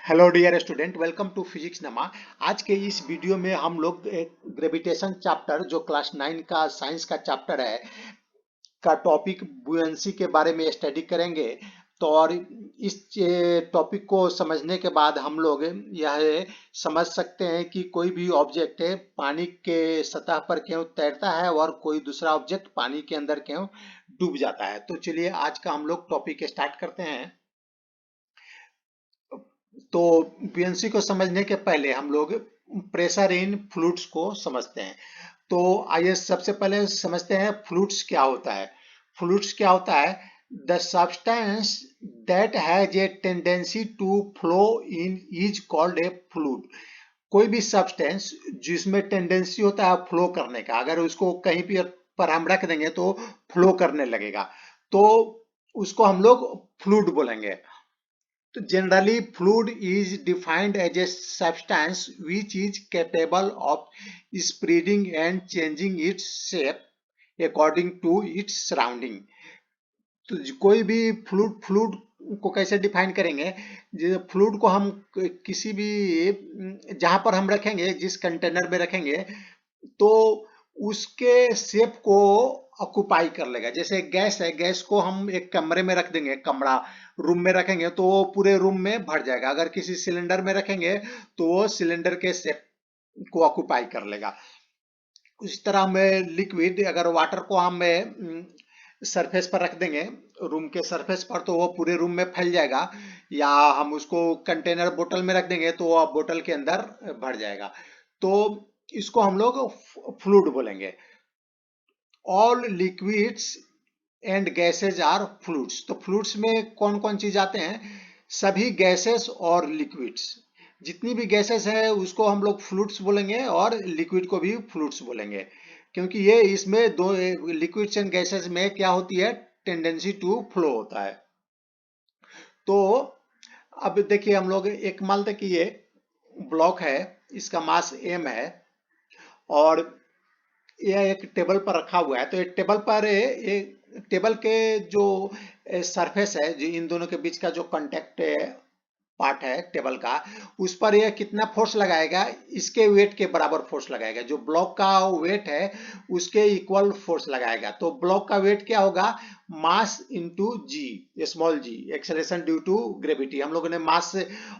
Hello dear student, welcome to physics नमा। आज के इस वीडियो में हम लोग एक ग्रेविटेशन चैप्टर जो क्लास 9 का साइंस का चैप्टर है का टॉपिक बुयंसी के बारे में स्टडी करेंगे। तो और इस टॉपिक को समझने के बाद हम लोग यह समझ सकते हैं कि कोई भी ऑब्जेक्ट है पानी के सतह पर क्यों तैरता है और कोई दूसरा ऑब्जेक्ट पानी के अंदर क्यों डूब जाता है। तो चलिए आज का हम लोग टॉपिक स्टार्ट करते हैं। तो बुयंसी को समझने के पहले हम लोग प्रेशर इन फ्लूइड्स को समझते हैं। तो आइए सबसे पहले समझते हैं फ्लूइड्स क्या होता है। फ्लूइड्स क्या होता है? The substance that has a tendency to flow in is called a fluid. कोई भी सब्सटेंस जिसमें टेंडेंसी होता है फ्लो करने का, अगर उसको कहीं भी पर हम रख देंगे तो फ्लो करने लगेगा, तो उसको हम लोग फ्लूइड बोलेंगे। तो generally fluid is defined as a substance which is capable of spreading and changing its shape according to its surrounding। तो कोई भी फ्लूइड फ्लूइड को कैसे डिफाइन करेंगे? फ्लूइड को हम किसी भी जहां पर हम रखेंगे, जिस कंटेनर में रखेंगे, तो उसके शेप को ऑक्युपाई कर लेगा। जैसे गैस है, गैस को हम एक कमरे में रख देंगे, कमरा रूम में रखेंगे तो वो पूरे रूम में भर जाएगा। अगर किसी सिलेंडर में रखेंगे तो वो सिलेंडर के शेप को ऑक्युपाई कर लेगा। उस तरह में लिक्विड, अगर वाटर को हम सरफेस पर रख देंगे, रूम के सरफेस पर, तो वो पूरे रूम में फैल जाएगा। या हम उसको कंटेनर बोतल में रख देंगे तो वो बोतल के अंदर भर जाएगा। तो इसको हम लोग फ्लूइड बोलेंगे। All liquids and gases are fluids. तो फ्लूइड्स में कौन कौन चीज आते हैं? सभी गैसेस और लिक्विड्स। जितनी भी गैसेस है उसको हम लोग फ्लूइड्स बोलेंगे और लिक्विड को भी फ्लूइड्स बोलेंगे, क्योंकि ये इसमें दो लिक्विड्स एंड गैसेस में क्या होती है? टेंडेंसी टू फ्लो होता है। तो अब देखिए, हम लोग एक मान लें कि ये ब्लॉक है, इसका मास m है और यह एक टेबल पर रखा हुआ है। तो एक टेबल पर टेबल के जो सरफेस है, जो इन दोनों के बीच का जो कांटेक्ट पार्ट है टेबल का, उस पर यह कितना फोर्स लगाएगा? इसके वेट के बराबर फोर्स लगाएगा। जो ब्लॉक का वेट है उसके इक्वल फोर्स लगाएगा। तो ब्लॉक का वेट क्या होगा? Mass into g, small g, acceleration due to gravity. हम लोगों ने मास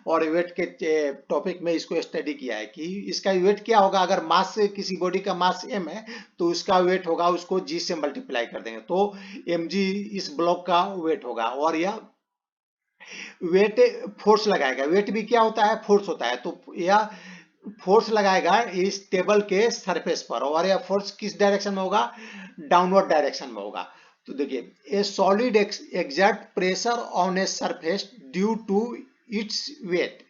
और वेट के टॉपिक में इसको स्टडी किया है कि इसका वेट क्या होगा। अगर मास से किसी बॉडी का मास m है तो उसका वेट होगा, उसको g से मल्टीप्लाई कर देंगे तो mg इस ब्लॉक का वेट होगा। और यह वेट फोर्स लगाएगा। वेट भी क्या होता है? फोर्स होता है। तो यह फोर्स लगाएगा इस टेबल के सरफेस पर, और यह फोर्स किस डायरेक्शन में होगा? डाउनवर्ड डायरेक्शन में होगा। तो देखिए, a solid exert pressure on a surface due to its weight.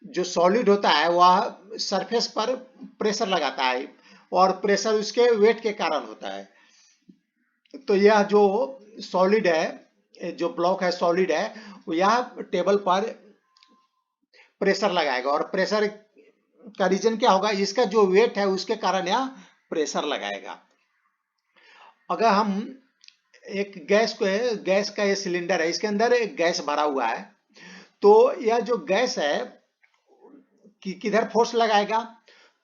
जो सॉलिड होता है वह सरफेस पर प्रेशर लगाता है, और प्रेशर उसके वेट के कारण होता है। तो यह जो सॉलिड है, जो ब्लॉक है सॉलिड है, यह टेबल पर प्रेशर लगाएगा, और प्रेशर का रीजन क्या होगा? इसका जो वेट है उसके कारण यह प्रेशर लगाएगा। अगर हम एक गैस का ये सिलेंडर है, इसके अंदर एक गैस भरा हुआ है, तो यह जो गैस है कि किधर फोर्स लगाएगा?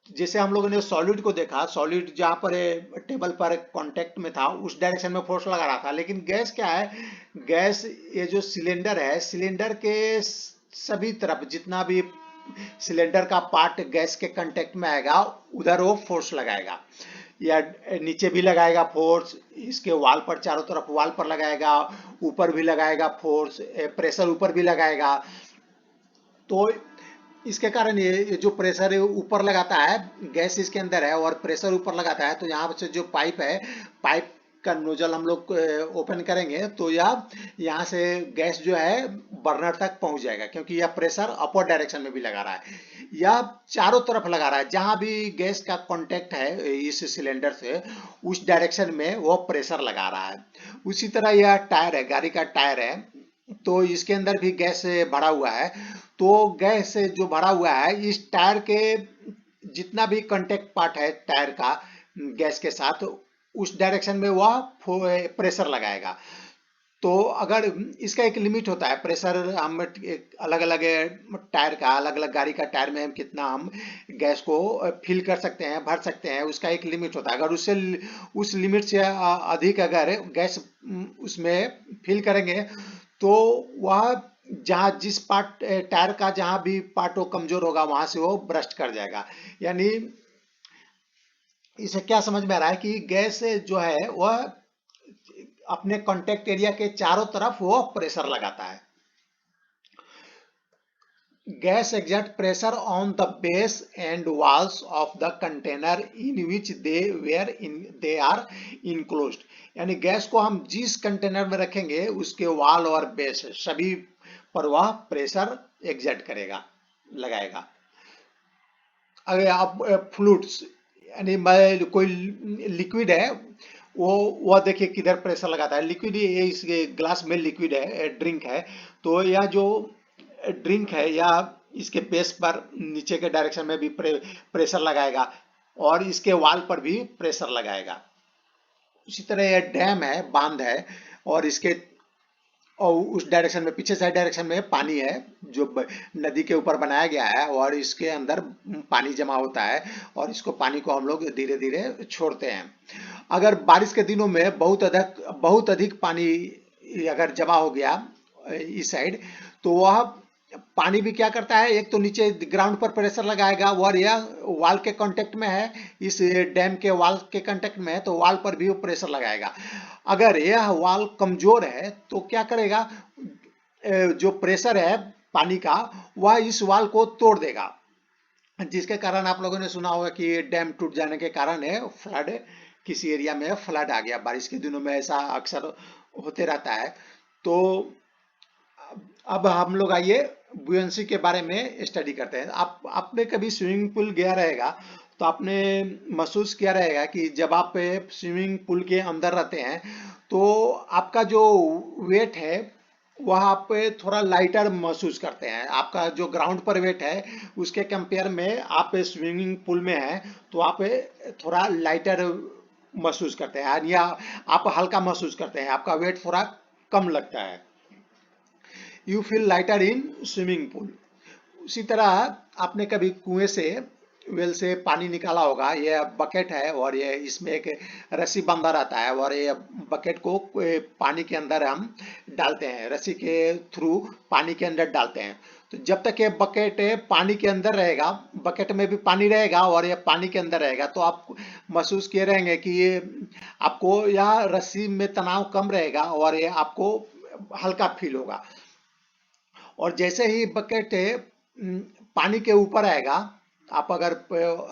जैसे हम लोगों ने सॉलिड को देखा, सॉलिड जहां पर टेबल पर कांटेक्ट में था उस डायरेक्शन में फोर्स लगा रहा था। लेकिन गैस क्या है? गैस, ये जो सिलेंडर है, सिलेंडर के सभी तरफ जितना भी सिलेंडर का पार्ट गैस के कांटेक्ट में आएगा उधर वो फोर्स लगाएगा। या नीचे भी लगाएगा फोर्स, इसके वाल पर, चारों तरफ वाल पर लगाएगा, ऊपर भी लगाएगा फोर्स, प्रेशर ऊपर भी लगाएगा। तो इसके कारण ये जो प्रेशर ऊपर लगाता है, गैस इसके अंदर है और प्रेशर ऊपर लगाता है, तो यहाँ से जो पाइप है, पाइप का नोजल हम लोग ओपन करेंगे तो यह यहाँ से गैस जो है बर्नर तक पहुंच जाएगा, क्योंकि यह प्रेशर अपर डायरेक्शन में भी लगा रहा है। यह चारों तरफ लगा रहा है, जहां भी गैस का कांटेक्ट है इस सिलेंडर से उस डायरेक्शन में वो प्रेशर लगा रहा है। उसी तरह यह टायर है, गाड़ी का टायर है, तो इसके अंदर भी गैस भरा हुआ है। तो गैस जो भरा हुआ है, इस टायर के जितना भी कांटेक्ट पार्ट है टायर का गैस के साथ, उस डायरेक्शन में वह प्रेशर लगाएगा। तो अगर इसका एक लिमिट होता है, प्रेशर हम अलग अलग टायर का, अलग अलग गाड़ी का टायर में हम कितना हम गैस को फिल कर सकते हैं, भर सकते हैं, उसका एक लिमिट होता है। अगर उससे उस लिमिट से अधिक अगर गैस उसमें फिल करेंगे तो वह जहाँ जिस पार्ट टायर का जहाँ भी पार्ट वो कमजोर होगा वहां से वो ब्रस्ट कर जाएगा। यानी इसे क्या समझ में आ रहा है कि गैस जो है वह अपने कांटेक्ट एरिया के चारों तरफ वो प्रेशर लगाता है। Gas exert pressure on the base and walls of the container in which they are enclosed। यानी गैस को हम जिस कंटेनर में रखेंगे उसके वाल और बेस सभी पर वह प्रेशर एग्जर्ट करेगा, लगाएगा। अगर आप फ्लूइड्स यानी कोई लिक्विड है, वो देखिए किधर प्रेशर लगाता है। लिक्विड ये इस ग्लास में लिक्विड है, ड्रिंक है, तो यह जो ड्रिंक है या इसके बेस पर नीचे के डायरेक्शन में भी प्रेशर लगाएगा और इसके वाल पर भी प्रेशर लगाएगा। उसी तरह यह डैम है, बांध है, और इसके और उस डायरेक्शन में, पीछे साइड डायरेक्शन में पानी है जो नदी के ऊपर बनाया गया है और इसके अंदर पानी जमा होता है और इसको पानी को हम लोग धीरे धीरे छोड़ते हैं। अगर बारिश के दिनों में बहुत अधिक पानी अगर जमा हो गया इस साइड, तो वह पानी भी क्या करता है, एक तो नीचे ग्राउंड पर प्रेशर लगाएगा और यह वाल के कांटेक्ट में है, इस डैम के वाल के कांटेक्ट में है, तो वाल पर भी वो प्रेशर लगाएगा। अगर यह वाल कमजोर है तो क्या करेगा, जो प्रेशर है पानी का वह इस वाल को तोड़ देगा, जिसके कारण आप लोगों ने सुना होगा कि डैम टूट जाने के कारण है फ्लड, किसी एरिया में फ्लड आ गया। बारिश के दिनों में ऐसा अक्सर होते रहता है। तो अब हम लोग आइए बुयंसी के बारे में स्टडी करते हैं। आपने कभी स्विमिंग पूल गया रहेगा तो आपने महसूस किया रहेगा कि जब आप स्विमिंग पूल के अंदर रहते हैं तो आपका जो वेट है वह आप थोड़ा लाइटर महसूस करते हैं। आपका जो ग्राउंड पर वेट है उसके कंपेयर में आप स्विमिंग पूल में हैं तो आप थोड़ा लाइटर महसूस करते हैं या आप हल्का महसूस करते हैं, आपका वेट थोड़ा कम लगता है। You feel lighter in swimming pool. उसी तरह आपने कभी कुएं से, वेल से पानी निकाला होगा। ये बकेट है और ये इसमें एक रस्सी बंधा रहता है और ये बकेट को पानी के अंदर हम डालते हैं, रस्सी के थ्रू पानी के अंदर डालते हैं। तो जब तक ये बकेट पानी के अंदर रहेगा, बकेट में भी पानी रहेगा और ये पानी के अंदर रहेगा, तो आप महसूस किए रहेंगे कि ये आपको यह रस्सी में तनाव कम रहेगा और ये आपको हल्का फील होगा। और जैसे ही बकेट पानी के ऊपर आएगा, आप अगर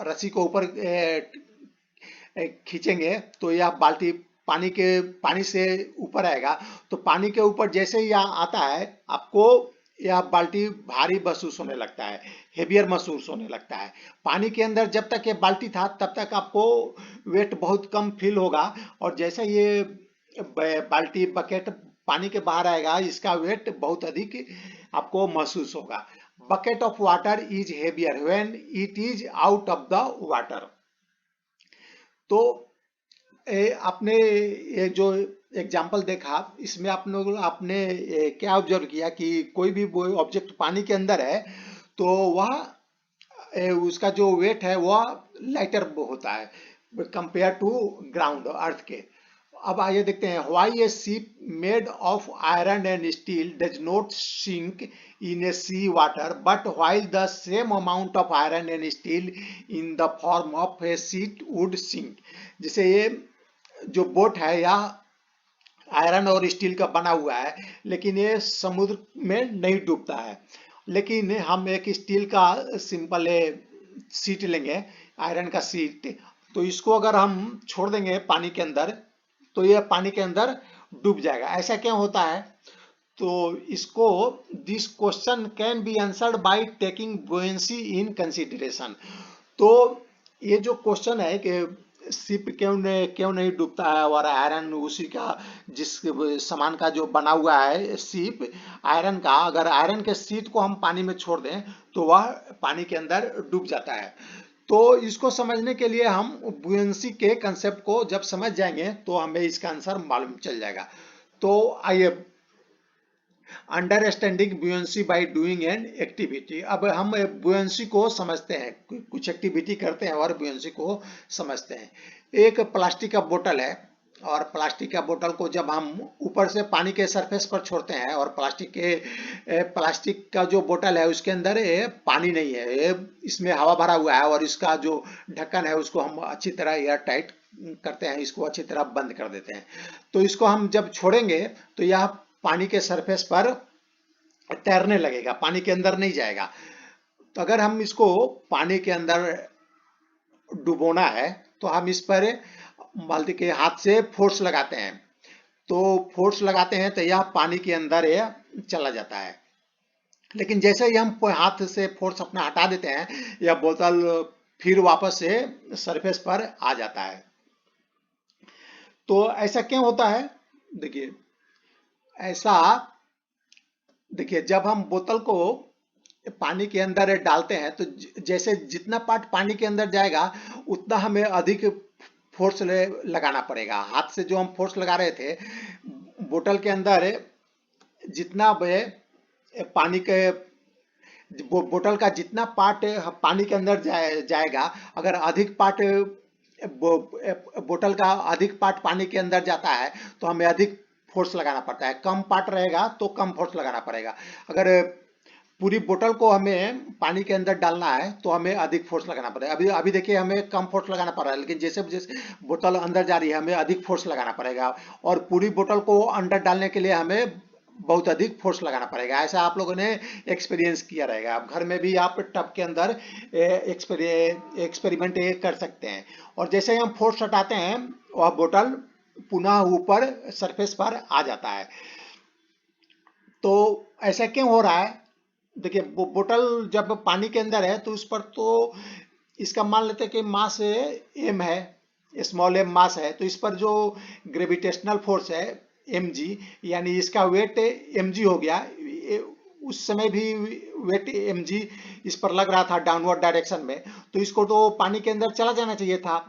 रस्सी को ऊपर खींचेंगे तो यह बाल्टी पानी से ऊपर आएगा। तो पानी के ऊपर जैसे ही यहाँ आता है आपको यह बाल्टी भारी महसूस होने लगता है, हेवियर महसूस होने लगता है। पानी के अंदर जब तक ये बाल्टी था तब तक आपको वेट बहुत कम फील होगा और जैसे ये बाल्टी बकेट पानी के बाहर आएगा इसका वेट बहुत अधिक आपको महसूस होगा। Bucket of water is heavier when it is out of the water. तो आपने ये जो एग्जाम्पल देखा इसमें आप लोग आपने क्या ऑब्जर्व किया कि कोई भी ऑब्जेक्ट पानी के अंदर है तो वह उसका जो वेट है वह लाइटर होता है कंपेयर टू ग्राउंड, अर्थ के। अब आइए देखते हैं, why a ship made of iron and steel does not sink in a sea water but while the same amount of iron and steel in the form of a sheet would sink. जैसे ये जो boat है यह iron और steel का बना हुआ है लेकिन ये समुद्र में नहीं डूबता है। लेकिन हम एक स्टील का सिंपल सीट लेंगे, आयरन का सीट, तो इसको अगर हम छोड़ देंगे पानी के अंदर तो यह पानी के अंदर डूब जाएगा। ऐसा क्यों होता है? तो इसको this question can be answered by taking buoyancy in consideration. तो ये जो क्वेश्चन है कि शिप क्यों नहीं डूबता है और आयरन उसी का जिस सामान का जो बना हुआ है शिप आयरन का, अगर आयरन के सीट को हम पानी में छोड़ दें तो वह पानी के अंदर डूब जाता है। तो इसको समझने के लिए हम बुयंसी के कंसेप्ट को जब समझ जाएंगे तो हमें इसका आंसर मालूम चल जाएगा। तो आइए, understanding buoyancy by doing an activity. अब हम बुयंसी को समझते हैं, कुछ एक्टिविटी करते हैं और बुयंसी को समझते हैं। एक प्लास्टिक का बोतल है, और प्लास्टिक का बोतल को जब हम ऊपर से पानी के सरफेस पर छोड़ते हैं, और प्लास्टिक का जो बोतल है उसके अंदर पानी नहीं है, इसमें हवा भरा हुआ है, और इसका जो ढक्कन है उसको हम अच्छी तरह एयर टाइट करते हैं, इसको अच्छी तरह बंद कर देते हैं। तो इसको हम जब छोड़ेंगे तो यह पानी के सरफेस पर तैरने लगेगा, पानी के अंदर नहीं जाएगा। तो अगर हम इसको पानी के अंदर डुबोना है तो हम इस पर बाल्टी के हाथ से फोर्स लगाते हैं। तो फोर्स लगाते हैं तो यह पानी के अंदर चला जाता है। लेकिन जैसे ही हम हाथ से फोर्स अपना हटा देते हैं, यह बोतल फिर वापस से सरफेस पर आ जाता है। तो ऐसा क्यों होता है? देखिए, ऐसा देखिए जब हम बोतल को पानी के अंदर डालते हैं तो जैसे जितना पार्ट पानी के अंदर जाएगा उतना हमें अधिक फोर्स लगाना पड़ेगा। हाथ से जो हम फोर्स लगा रहे थे बोतल के अंदर, जितना पानी के बोतल का जितना पार्ट पानी के अंदर जाएगा, अगर अधिक पार्ट बोतल का अधिक पार्ट पानी के अंदर जाता है तो हमें अधिक फोर्स लगाना पड़ता है। कम पार्ट रहेगा तो कम फोर्स लगाना पड़ेगा। अगर पूरी बोतल को हमें पानी के अंदर डालना है तो हमें अधिक फोर्स लगाना पड़ेगा। अभी अभी देखिए हमें कम फोर्स लगाना पड़ रहा है, लेकिन जैसे जैसे बोतल अंदर जा रही है हमें अधिक फोर्स लगाना पड़ेगा, और पूरी बोतल को अंदर डालने के लिए हमें बहुत अधिक फोर्स लगाना पड़ेगा। ऐसा आप लोगों ने एक्सपीरियंस किया रहेगा। आप घर में भी आप टब के अंदर एक्सपेरिमेंट कर सकते हैं, और जैसे ही हम फोर्स हटाते हैं वह बोतल पुनः ऊपर सरफेस पर आ जाता है। तो ऐसा क्यों हो रहा है? देखिए, बोतल जब पानी के अंदर है तो उस पर तो इसका मान लेते हैं कि मास एम है, स्मॉल एम मास है, तो इस पर जो ग्रेविटेशनल फोर्स है एम जी, यानी इसका वेट एम जी हो गया। उस समय भी वेट एम जी इस पर लग रहा था डाउनवर्ड डायरेक्शन में, तो इसको तो पानी के अंदर चला जाना चाहिए था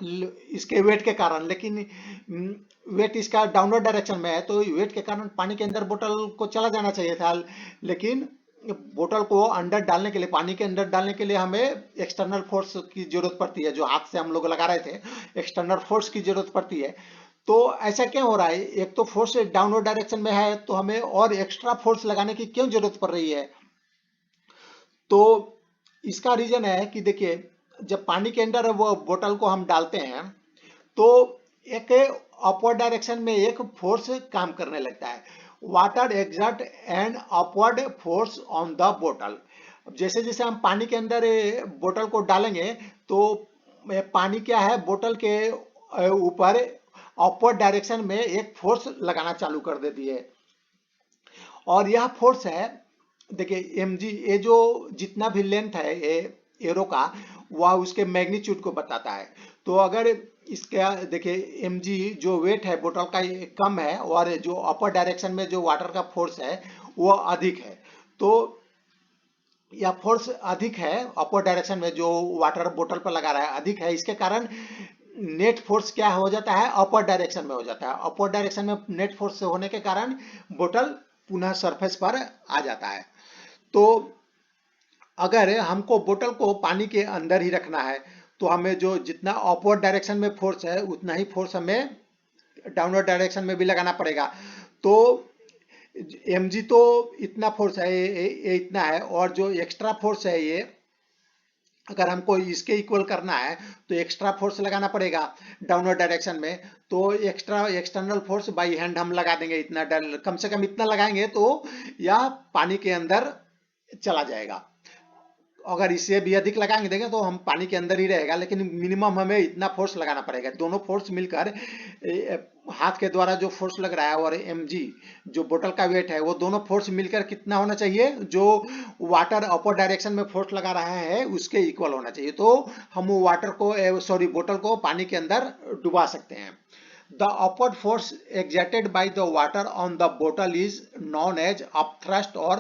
इसके वेट के कारण, लेकिन वेट इसका डाउनवर्ड डायरेक्शन में है, तो वेट के कारण पानी के अंदर बोतल को चला जाना चाहिए था। लेकिन बोतल को अंदर डालने के लिए, पानी के अंदर डालने के लिए हमें एक्सटर्नल फोर्स की जरूरत पड़ती है, जो हाथ से हम लोग लगा रहे थे, एक्सटर्नल फोर्स की जरूरत पड़ती है। तो ऐसा क्यों हो रहा है? एक तो फोर्स डाउनवर्ड डायरेक्शन में है तो हमें और एक्स्ट्रा फोर्स लगाने की क्यों जरूरत पड़ रही है? तो इसका रीजन है कि देखिए, जब पानी के अंदर वो बोतल को हम डालते हैं तो एक अपवर्ड डायरेक्शन में एक फोर्स काम करने लगता है। Water exert and upward force on the बोतल। जैसे जैसे हम पानी के अंदर बोतल को डालेंगे तो पानी क्या है, बोतल के ऊपर अपवर्ड डायरेक्शन में एक फोर्स लगाना चालू कर देती है, और यह फोर्स है, देखिए एम जी, ये जो जितना भी लेंथ है एरो का, वह उसके मैग्नीट्यूड को बताता है। तो अगर इसका देखिए एम जी जो वेट है बोतल का कम है, और जो अपर डायरेक्शन में जो वाटर का फोर्स है वो अधिक है, तो यह फोर्स अधिक है अपर डायरेक्शन में, जो वाटर बोतल पर लगा रहा है अधिक है, इसके कारण नेट फोर्स क्या हो जाता है, अपर डायरेक्शन में हो जाता है। अपर डायरेक्शन में नेट फोर्स होने के कारण बोतल पुनः सरफेस पर आ जाता है। तो अगर हमको बोतल को पानी के अंदर ही रखना है तो हमें जो जितना अपवर्ड डायरेक्शन में फोर्स है उतना ही फोर्स हमें डाउनवर्ड डायरेक्शन में भी लगाना पड़ेगा। तो एम जी तो इतना फोर्स है, ये इतना है, और जो एक्स्ट्रा फोर्स है ये अगर हमको इसके इक्वल करना है तो एक्स्ट्रा फोर्स लगाना पड़ेगा डाउनवर्ड डायरेक्शन में। तो extra external force by hand हम लगा देंगे, इतना कम से कम इतना लगाएंगे तो यह पानी के अंदर चला जाएगा। अगर इससे भी अधिक लगाएंगे देंगे तो हम पानी के अंदर ही रहेगा, लेकिन मिनिमम हमें इतना फोर्स लगाना पड़ेगा। दोनों फोर्स मिलकर हाथ के द्वारा जो फोर्स लग रहा है और एम जी जो बोतल का वेट है, वो दोनों फोर्स मिलकर कितना होना चाहिए, जो वाटर अपर डायरेक्शन में फोर्स लगा रहा है उसके इक्वल होना चाहिए। तो हम वाटर को बोतल को पानी के अंदर डुबा सकते हैं। The upward force exerted by the water on the bottle is known as upthrust or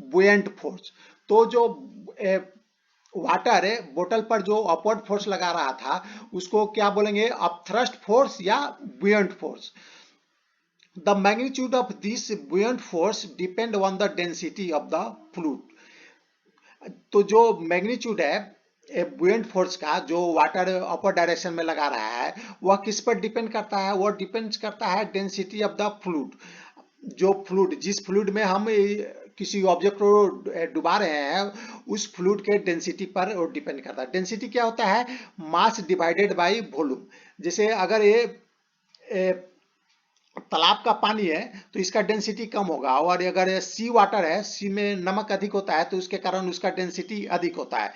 buoyant force। तो जो वाटर बोतल पर जो अपवर्ड फोर्स लगा रहा था उसको क्या बोलेंगे, अपथ्रस्ट फोर्स या बुयंट force. The magnitude of this buoyant force depend on the density of the fluid. तो जो मैग्नीट्यूड है बुएंट फोर्स का, जो वाटर अपर डायरेक्शन में लगा रहा है, वह किस पर डिपेंड करता है? वह डिपेंड करता है डेंसिटी ऑफ द फ्लूइड। जो फ्लूइड, जिस फ्लूइड में हम किसी ऑब्जेक्ट को डुबा रहे हैं, उस फ्लूइड के डेंसिटी पर वो डिपेंड करता है। डेंसिटी क्या होता है? Mass divided by volume. जैसे अगर ये तालाब का पानी है तो इसका डेंसिटी कम होगा, और अगर सी वाटर है, सी में नमक अधिक होता है तो उसके कारण उसका डेंसिटी अधिक होता है।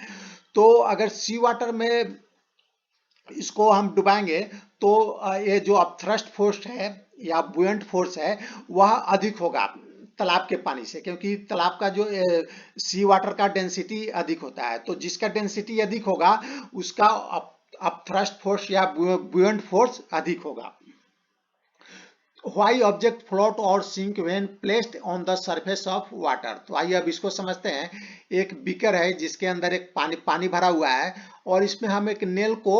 तो अगर सी वाटर में इसको हम डुबाएंगे तो ये जो अपथ्रस्ट फोर्स है या बुएंट फोर्स है वह अधिक होगा तालाब के पानी से, क्योंकि तालाब का जो सी वाटर का डेंसिटी अधिक होता है। तो जिसका डेंसिटी अधिक होगा उसका अपथ्रस्ट फोर्स या बुएंट फोर्स अधिक होगा। Why object float or sink when placed on the surface of water? तो आइए अब इसको समझते हैं। एक बीकर है जिसके अंदर एक पानी भरा हुआ है, और इसमें हम एक नेल को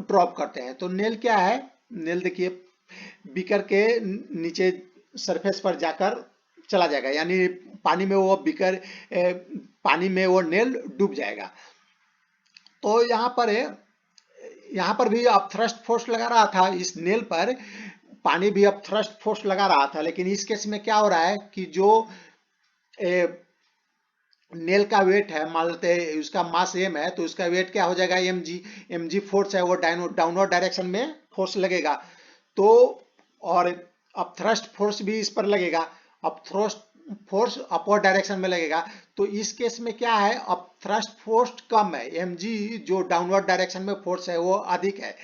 ड्रॉप करते हैं। तो नेल क्या है? नेल देखिए बीकर के नीचे सरफेस पर जाकर चला जाएगा, यानी पानी में वो बीकर पानी में वो नेल डूब जाएगा। तो यहाँ पर भी अपथ्रस्ट फोर्स लगा रहा था इस नेल पर, पानी भी अब थ्रस्ट फोर्स लगा रहा था। लेकिन इस केस में क्या हो रहा है कि जो नेल का वेट है, मान लेते हैं उसका मास m है, तो उसका वेट क्या हो जाएगा? mg फोर्स है वो डाउनवर्ड डायरेक्शन में फोर्स लगेगा। तो और अब थ्रस्ट फोर्स भी इस पर लगेगा, अब थ्रस्ट फोर्स अपवर्ड डायरेक्शन में लगेगा। तो इस केस में क्या है? अब थ्रस्ट फोर्स कम है, mg जो डाउनवर्ड डायरेक्शन में फोर्स है वो अधिक है,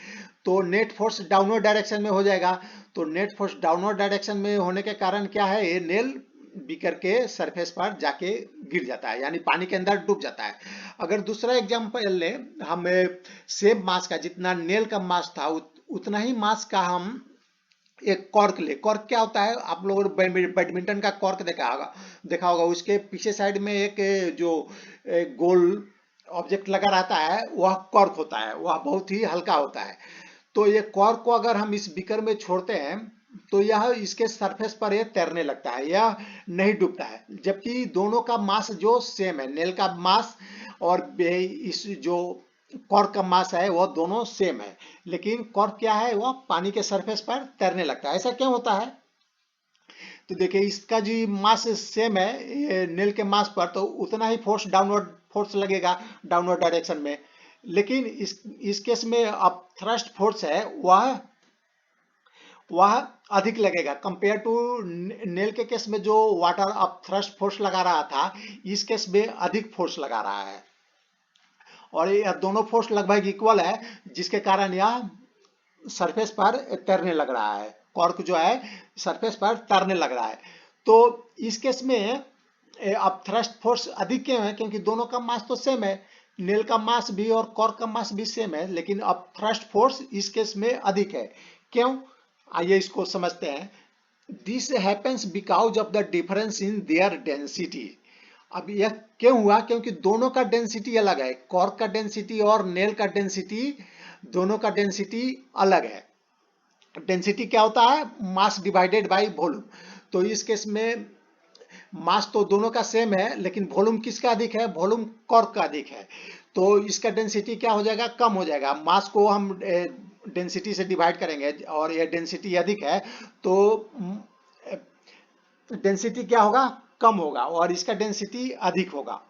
तो नेट फोर्स डाउनवर्ड डायरेक्शन में हो जाएगा। तो नेट फोर्स डाउनवर्ड डायरेक्शन में होने के कारण क्या है? ये नेल बीकर के सरफेस पर जाके गिर जाता है, यानी पानी के अंदर डूब जाता है। अगर दूसरा एग्जांपल ले, हम सेम मास का, जितना नेल का मास था उतना ही मास का हम एक कॉर्क ले। कॉर्क क्या होता है? आप लोगों ने बैडमिंटन का कॉर्क देखा होगा। उसके पीछे साइड में एक जो गोल ऑब्जेक्ट लगा रहता है वह कॉर्क होता है, वह बहुत ही हल्का होता है। तो ये कॉर्क को अगर हम इस बीकर में छोड़ते हैं तो यह इसके सरफेस पर ये तैरने लगता है, यह नहीं डूबता है। जबकि दोनों का मास जो सेम है, नेल का मास और इस जो कॉर्क का मास है वह दोनों सेम है, लेकिन कॉर्क क्या है? वह पानी के सरफेस पर तैरने लगता है। ऐसा क्यों होता है? तो देखिए इसका जो मास सेम है ये नेल के मास पर, तो उतना ही फोर्स डाउनवर्ड फोर्स लगेगा डाउनवर्ड डायरेक्शन में। लेकिन इस केस में अब थ्रस्ट फोर्स है वह अधिक लगेगा कंपेयर टू नेल के केस में जो वाटर अब थ्रस्ट फोर्स लगा रहा था, इस केस में अधिक फोर्स लगा रहा है, और ये दोनों फोर्स लगभग इक्वल है, जिसके कारण यह सरफेस पर तैरने लग रहा है। कॉर्क जो है सरफेस पर तैरने लग रहा है। तो इस केस में अब थ्रस्ट फोर्स अधिक क्यों है? क्योंकि दोनों का मास तो सेम है, नेल का मास भी और कॉर्क का मास भी सेम है, लेकिन अब थ्रस्ट फोर्स इस केस में अधिक है। क्यों? आइए इसको समझते हैं। This happens because of the difference in their density. अब यह क्यों हुआ? क्योंकि दोनों का डेंसिटी अलग है, कॉर्क का डेंसिटी और नेल का डेंसिटी, दोनों का डेंसिटी अलग है। डेंसिटी क्या होता है? Mass divided by volume. तो इस केस में मास तो दोनों का सेम है, लेकिन वॉल्यूम किसका अधिक है? वॉल्यूम कॉर्क का अधिक है। तो इसका डेंसिटी क्या हो जाएगा? कम हो जाएगा। मास को हम डेंसिटी से डिवाइड करेंगे और ये डेंसिटी अधिक है, तो डेंसिटी क्या होगा? कम होगा, और इसका डेंसिटी अधिक होगा।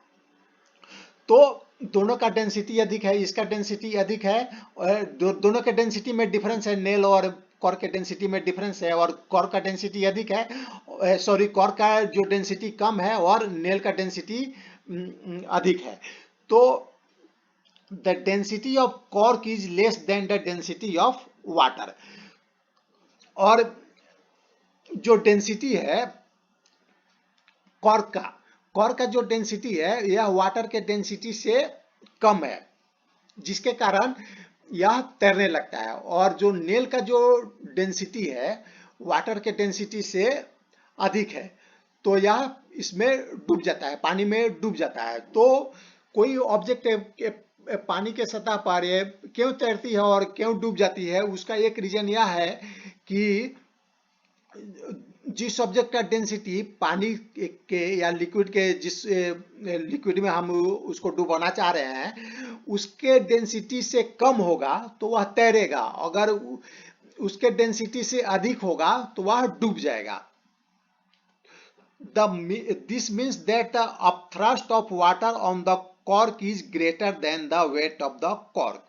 तो दोनों का डेंसिटी अधिक है, इसका डेंसिटी अधिक है, और दोनों के डेंसिटी में डिफरेंस है, नेल और कॉर्क के डेंसिटी में डिफरेंस है, और कॉर्क का डेंसिटी अधिक है, सॉरी कॉर्क का जो डेंसिटी कम है और नेल का डेंसिटी अधिक है। तो the density of cork is less than the density of water. और जो डेंसिटी है कॉर्क का जो डेंसिटी है यह वाटर के डेंसिटी से कम है, जिसके कारण यह तैरने लगता है। और जो नेल का जो डेंसिटी है वाटर के डेंसिटी से अधिक है, तो यह इसमें डूब जाता है, पानी में डूब जाता है। तो कोई ऑब्जेक्ट पानी के सतह पर क्यों तैरती है और क्यों डूब जाती है, उसका एक रीजन यह है कि जिस ऑब्जेक्ट का डेंसिटी पानी के या लिक्विड के जिस लिक्विड में हम उसको डुबाना चाह रहे हैं उसके डेंसिटी से कम होगा तो वह तैरेगा, अगर उसके डेंसिटी से अधिक होगा तो वह डूब जाएगा। This means that the upthrust of water on the cork is greater than the weight of the cork।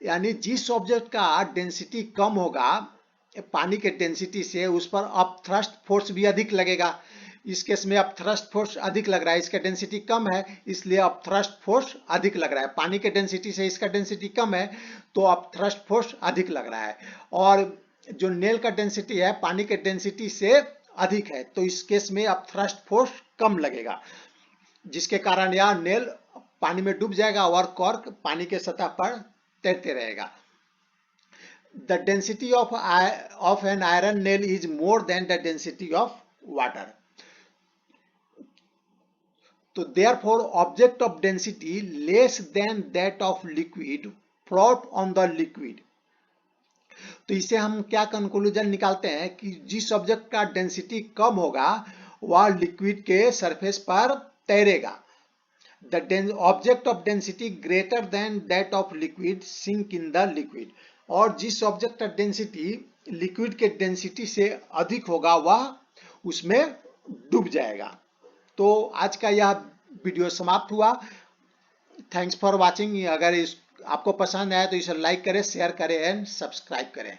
यानी जिस ऑब्जेक्ट का डेंसिटी कम होगा पानी के डेंसिटी से, उस पर अपथ्रस्ट फोर्स भी अधिक लगेगा। इस केस में अपथ्रस्ट फोर्स अधिक लग रहा है, इसका डेंसिटी कम है इसलिए अपथ्रस्ट फोर्स अधिक लग रहा है। पानी के डेंसिटी से इसका डेंसिटी कम है तो अपथ्रस्ट फोर्स अधिक लग रहा है। और जो नेल का डेंसिटी है पानी के डेंसिटी से अधिक है तो इस केस में अपथ्रस्ट फोर्स कम लगेगा, जिसके कारण यह नेल पानी में डूब जाएगा और कॉर्क पानी के सतह पर तैरते रहेगा। The density of an iron nail is more than the density of water. So therefore object of density less than that of liquid float on the liquid। तो इसे हम क्या कंक्लूजन निकालते हैं कि जिस ऑब्जेक्ट का डेंसिटी कम होगा वह लिक्विड के सरफेस पर तैरेगा। The object of density greater than that of liquid sink in the liquid। और जिस ऑब्जेक्ट का डेंसिटी लिक्विड के डेंसिटी से अधिक होगा वह उसमें डूब जाएगा। तो आज का यह वीडियो समाप्त हुआ। Thanks for watching. अगर आपको पसंद आया तो इसे लाइक करें, शेयर करें एंड सब्सक्राइब करें।